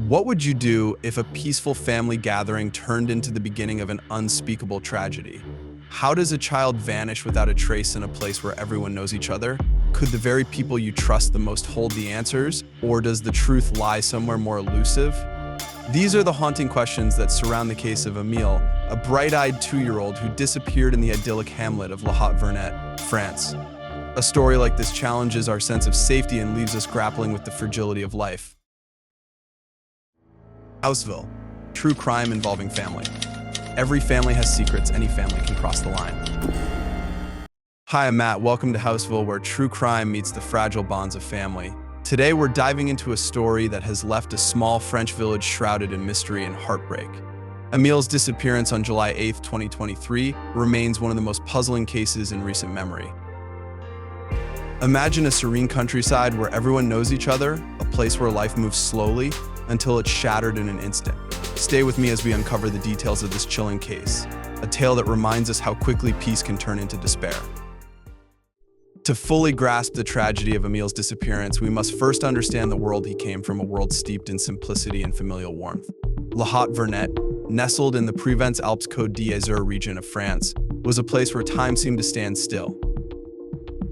What would you do if a peaceful family gathering turned into the beginning of an unspeakable tragedy? How does a child vanish without a trace in a place where everyone knows each other? Could the very people you trust the most hold the answers, or does the truth lie somewhere more elusive? These are the haunting questions that surround the case of Émile, a bright-eyed 2-year-old who disappeared in the idyllic hamlet of La Haute-Vernette, France. A story like this challenges our sense of safety and leaves us grappling with the fragility of life. Houseville, true crime involving family. Every family has secrets, any family can cross the line. Hi, I'm Matt. Welcome to Houseville, where true crime meets the fragile bonds of family. Today, we're diving into a story that has left a small French village shrouded in mystery and heartbreak. Émile's disappearance on July 8, 2023, remains one of the most puzzling cases in recent memory. Imagine a serene countryside where everyone knows each other, a place where life moves slowly until it's shattered in an instant. Stay with me as we uncover the details of this chilling case, a tale that reminds us how quickly peace can turn into despair. To fully grasp the tragedy of Émile's disappearance, we must first understand the world he came from, a world steeped in simplicity and familial warmth. La Haute-Vernette, nestled in the Provence-Alpes-Côte d'Azur region of France, was a place where time seemed to stand still.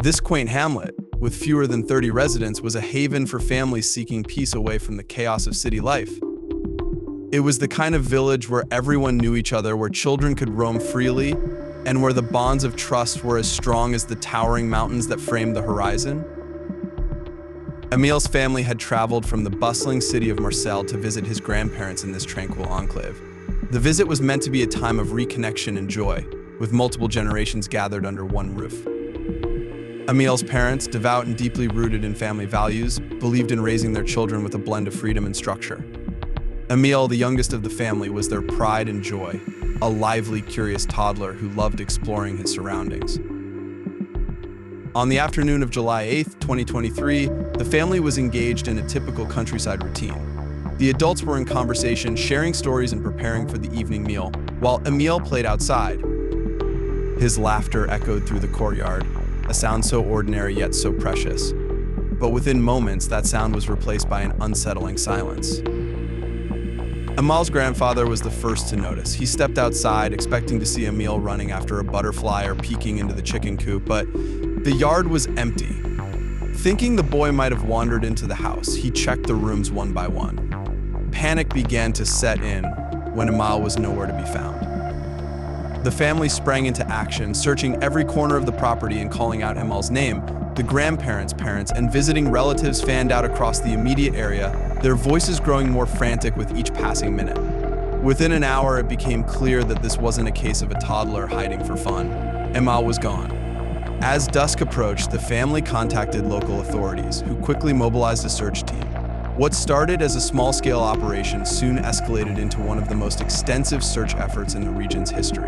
This quaint hamlet, with fewer than 30 residents, was a haven for families seeking peace away from the chaos of city life. It was the kind of village where everyone knew each other, where children could roam freely, and where the bonds of trust were as strong as the towering mountains that framed the horizon. Émile's family had traveled from the bustling city of Marseille to visit his grandparents in this tranquil enclave. The visit was meant to be a time of reconnection and joy, with multiple generations gathered under one roof. Émile's parents, devout and deeply rooted in family values, believed in raising their children with a blend of freedom and structure. Émile, the youngest of the family, was their pride and joy, a lively, curious toddler who loved exploring his surroundings. On the afternoon of July 8, 2023, the family was engaged in a typical countryside routine. The adults were in conversation, sharing stories and preparing for the evening meal, while Émile played outside. His laughter echoed through the courtyard, a sound so ordinary yet so precious. But within moments, that sound was replaced by an unsettling silence. Émile's grandfather was the first to notice. He stepped outside, expecting to see Émile running after a butterfly or peeking into the chicken coop, but the yard was empty. Thinking the boy might have wandered into the house, he checked the rooms one by one. Panic began to set in when Émile was nowhere to be found. The family sprang into action, searching every corner of the property and calling out Émile's name. The grandparents, parents, and visiting relatives fanned out across the immediate area, their voices growing more frantic with each passing minute. Within an hour, it became clear that this wasn't a case of a toddler hiding for fun. Émile was gone. As dusk approached, the family contacted local authorities, who quickly mobilized a search team. What started as a small-scale operation soon escalated into one of the most extensive search efforts in the region's history.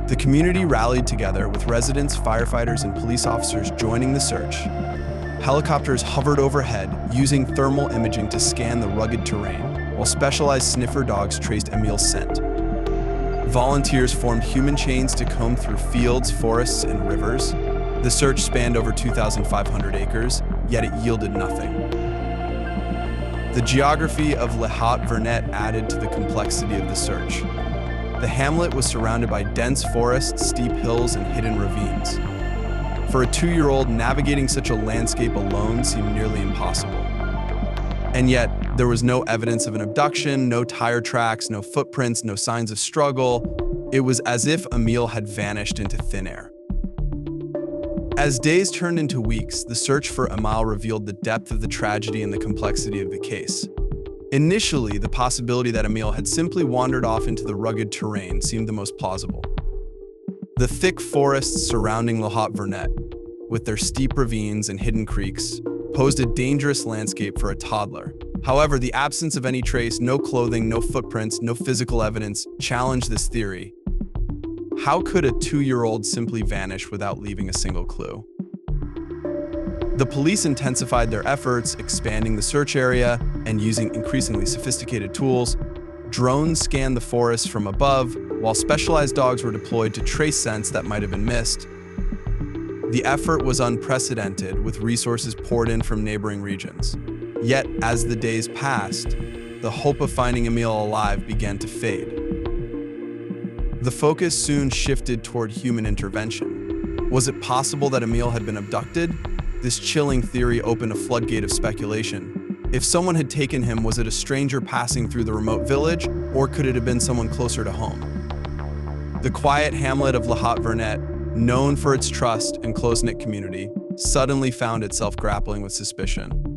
The community rallied together, with residents, firefighters, and police officers joining the search. Helicopters hovered overhead, using thermal imaging to scan the rugged terrain, while specialized sniffer dogs traced Émile's scent. Volunteers formed human chains to comb through fields, forests, and rivers. The search spanned over 2,500 acres, yet it yielded nothing. The geography of La Haute-Vernette added to the complexity of the search. The hamlet was surrounded by dense forests, steep hills, and hidden ravines. For a 2-year-old, navigating such a landscape alone seemed nearly impossible. And yet, there was no evidence of an abduction, no tire tracks, no footprints, no signs of struggle. It was as if Émile had vanished into thin air. As days turned into weeks, the search for Émile revealed the depth of the tragedy and the complexity of the case. Initially, the possibility that Émile had simply wandered off into the rugged terrain seemed the most plausible. The thick forests surrounding La Haute-Vernette, with their steep ravines and hidden creeks, posed a dangerous landscape for a toddler. However, the absence of any trace, no clothing, no footprints, no physical evidence, challenged this theory. How could a 2-year-old simply vanish without leaving a single clue? The police intensified their efforts, expanding the search area and using increasingly sophisticated tools. Drones scanned the forest from above, while specialized dogs were deployed to trace scents that might have been missed. The effort was unprecedented, with resources poured in from neighboring regions. Yet, as the days passed, the hope of finding Émile alive began to fade. The focus soon shifted toward human intervention. Was it possible that Émile had been abducted? This chilling theory opened a floodgate of speculation. If someone had taken him, was it a stranger passing through the remote village, or could it have been someone closer to home? The quiet hamlet of La Haute-Vernette, known for its trust and close-knit community, suddenly found itself grappling with suspicion.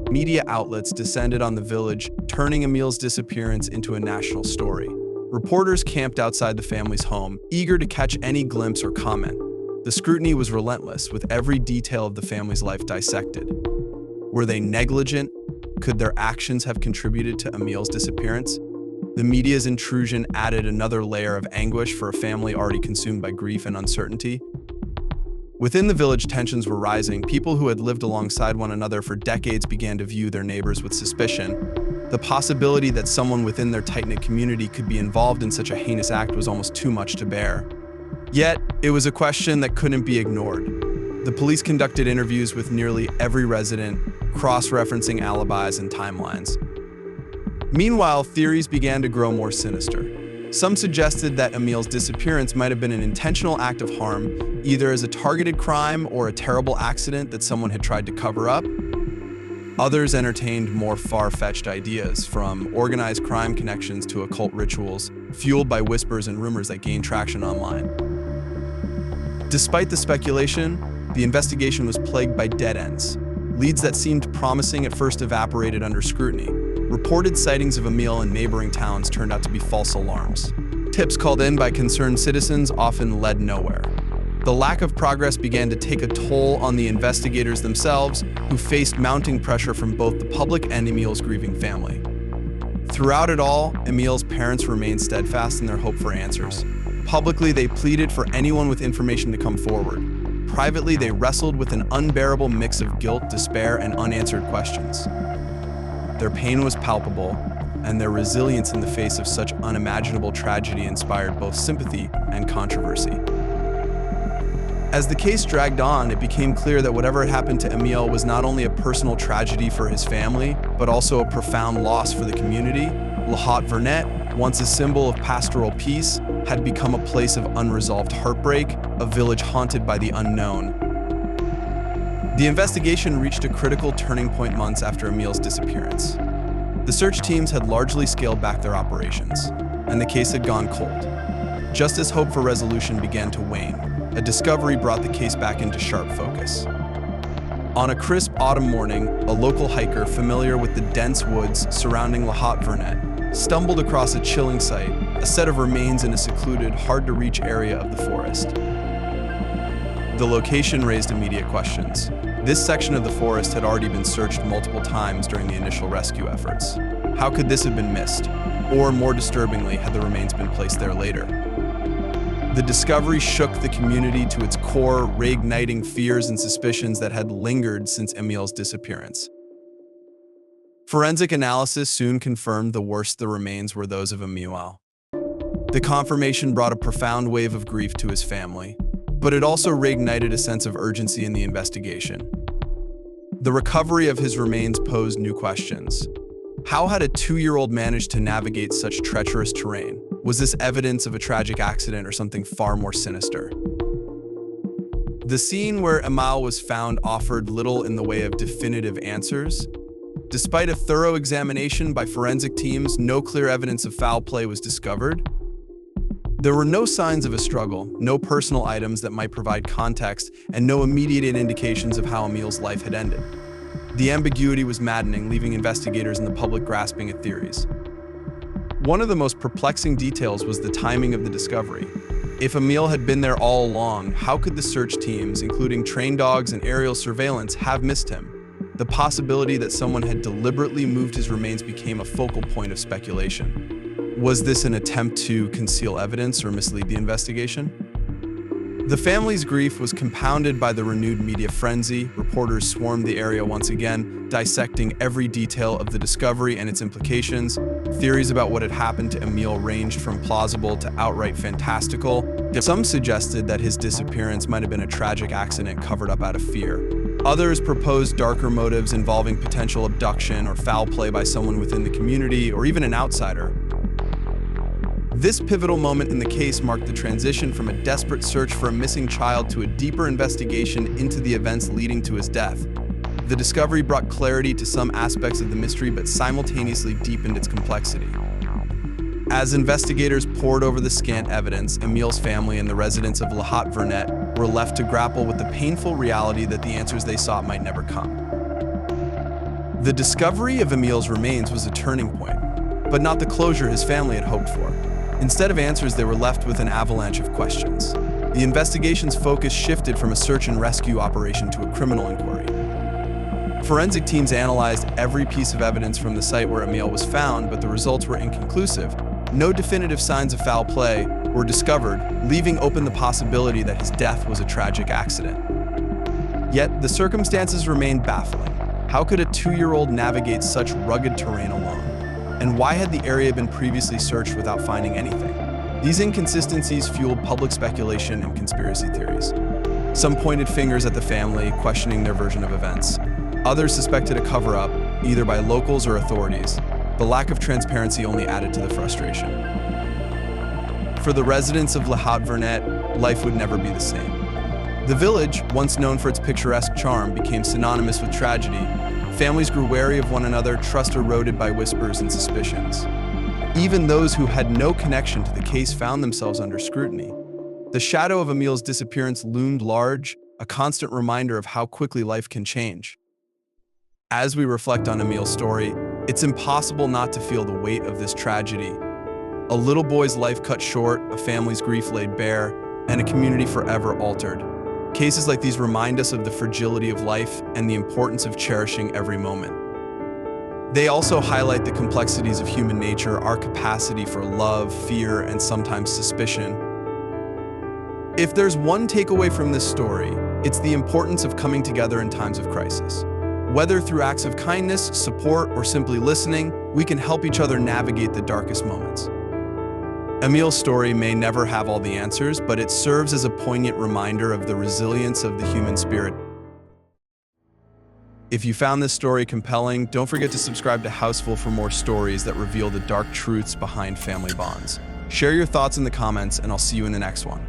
Media outlets descended on the village, turning Émile's disappearance into a national story. Reporters camped outside the family's home, eager to catch any glimpse or comment. The scrutiny was relentless, with every detail of the family's life dissected. Were they negligent? Could their actions have contributed to Émile's disappearance? The media's intrusion added another layer of anguish for a family already consumed by grief and uncertainty. Within the village, tensions were rising. People who had lived alongside one another for decades began to view their neighbors with suspicion. The possibility that someone within their tight-knit community could be involved in such a heinous act was almost too much to bear. Yet, it was a question that couldn't be ignored. The police conducted interviews with nearly every resident, cross-referencing alibis and timelines. Meanwhile, theories began to grow more sinister. Some suggested that Émile's disappearance might have been an intentional act of harm, either as a targeted crime or a terrible accident that someone had tried to cover up. Others entertained more far-fetched ideas, from organized crime connections to occult rituals, fueled by whispers and rumors that gained traction online. Despite the speculation, the investigation was plagued by dead ends. Leads that seemed promising at first evaporated under scrutiny. Reported sightings of Émile in neighboring towns turned out to be false alarms. Tips called in by concerned citizens often led nowhere. The lack of progress began to take a toll on the investigators themselves, who faced mounting pressure from both the public and Émile's grieving family. Throughout it all, Émile's parents remained steadfast in their hope for answers. Publicly, they pleaded for anyone with information to come forward. Privately, they wrestled with an unbearable mix of guilt, despair, and unanswered questions. Their pain was palpable, and their resilience in the face of such unimaginable tragedy inspired both sympathy and controversy. As the case dragged on, it became clear that whatever had happened to Émile was not only a personal tragedy for his family, but also a profound loss for the community. La Haute-Vernette, once a symbol of pastoral peace, had become a place of unresolved heartbreak, a village haunted by the unknown. The investigation reached a critical turning point months after Émile's disappearance. The search teams had largely scaled back their operations, and the case had gone cold. Just as hope for resolution began to wane, a discovery brought the case back into sharp focus. On a crisp autumn morning, a local hiker familiar with the dense woods surrounding La Haute-Vernette stumbled across a chilling sight, a set of remains in a secluded, hard-to-reach area of the forest. The location raised immediate questions. This section of the forest had already been searched multiple times during the initial rescue efforts. How could this have been missed? Or, more disturbingly, had the remains been placed there later? The discovery shook the community to its core, reigniting fears and suspicions that had lingered since Émile's disappearance. Forensic analysis soon confirmed the worst the remains were those of Émile. The confirmation brought a profound wave of grief to his family, but it also reignited a sense of urgency in the investigation. The recovery of his remains posed new questions. How had a 2-year-old managed to navigate such treacherous terrain? Was this evidence of a tragic accident or something far more sinister? The scene where Émile was found offered little in the way of definitive answers. Despite a thorough examination by forensic teams, no clear evidence of foul play was discovered. There were no signs of a struggle, no personal items that might provide context, and no immediate indications of how Émile's life had ended. The ambiguity was maddening, leaving investigators and the public grasping at theories. One of the most perplexing details was the timing of the discovery. If Émile had been there all along, how could the search teams, including trained dogs and aerial surveillance, have missed him? The possibility that someone had deliberately moved his remains became a focal point of speculation. Was this an attempt to conceal evidence or mislead the investigation? The family's grief was compounded by the renewed media frenzy. Reporters swarmed the area once again, dissecting every detail of the discovery and its implications. Theories about what had happened to Émile ranged from plausible to outright fantastical. Some suggested that his disappearance might have been a tragic accident covered up out of fear. Others proposed darker motives involving potential abduction or foul play by someone within the community or even an outsider. This pivotal moment in the case marked the transition from a desperate search for a missing child to a deeper investigation into the events leading to his death. The discovery brought clarity to some aspects of the mystery but simultaneously deepened its complexity. As investigators pored over the scant evidence, Émile's family and the residents of La Haute-Vernette were left to grapple with the painful reality that the answers they sought might never come. The discovery of Émile's remains was a turning point, but not the closure his family had hoped for. Instead of answers, they were left with an avalanche of questions. The investigation's focus shifted from a search and rescue operation to a criminal inquiry. Forensic teams analyzed every piece of evidence from the site where Émile was found, but the results were inconclusive. No definitive signs of foul play were discovered, leaving open the possibility that his death was a tragic accident. Yet, the circumstances remained baffling. How could a 2-year-old navigate such rugged terrain alone? And why had the area been previously searched without finding anything? These inconsistencies fueled public speculation and conspiracy theories. Some pointed fingers at the family, questioning their version of events. Others suspected a cover-up, either by locals or authorities. The lack of transparency only added to the frustration. For the residents of La Haute-Vernette, life would never be the same. The village, once known for its picturesque charm, became synonymous with tragedy. Families grew wary of one another, trust eroded by whispers and suspicions. Even those who had no connection to the case found themselves under scrutiny. The shadow of Émile's disappearance loomed large, a constant reminder of how quickly life can change. As we reflect on Émile's story, it's impossible not to feel the weight of this tragedy. A little boy's life cut short, a family's grief laid bare, and a community forever altered. Cases like these remind us of the fragility of life and the importance of cherishing every moment. They also highlight the complexities of human nature, our capacity for love, fear, and sometimes suspicion. If there's one takeaway from this story, it's the importance of coming together in times of crisis. Whether through acts of kindness, support, or simply listening, we can help each other navigate the darkest moments. Émile's story may never have all the answers, but it serves as a poignant reminder of the resilience of the human spirit. If you found this story compelling, don't forget to subscribe to Houseful for more stories that reveal the dark truths behind family bonds. Share your thoughts in the comments, and I'll see you in the next one.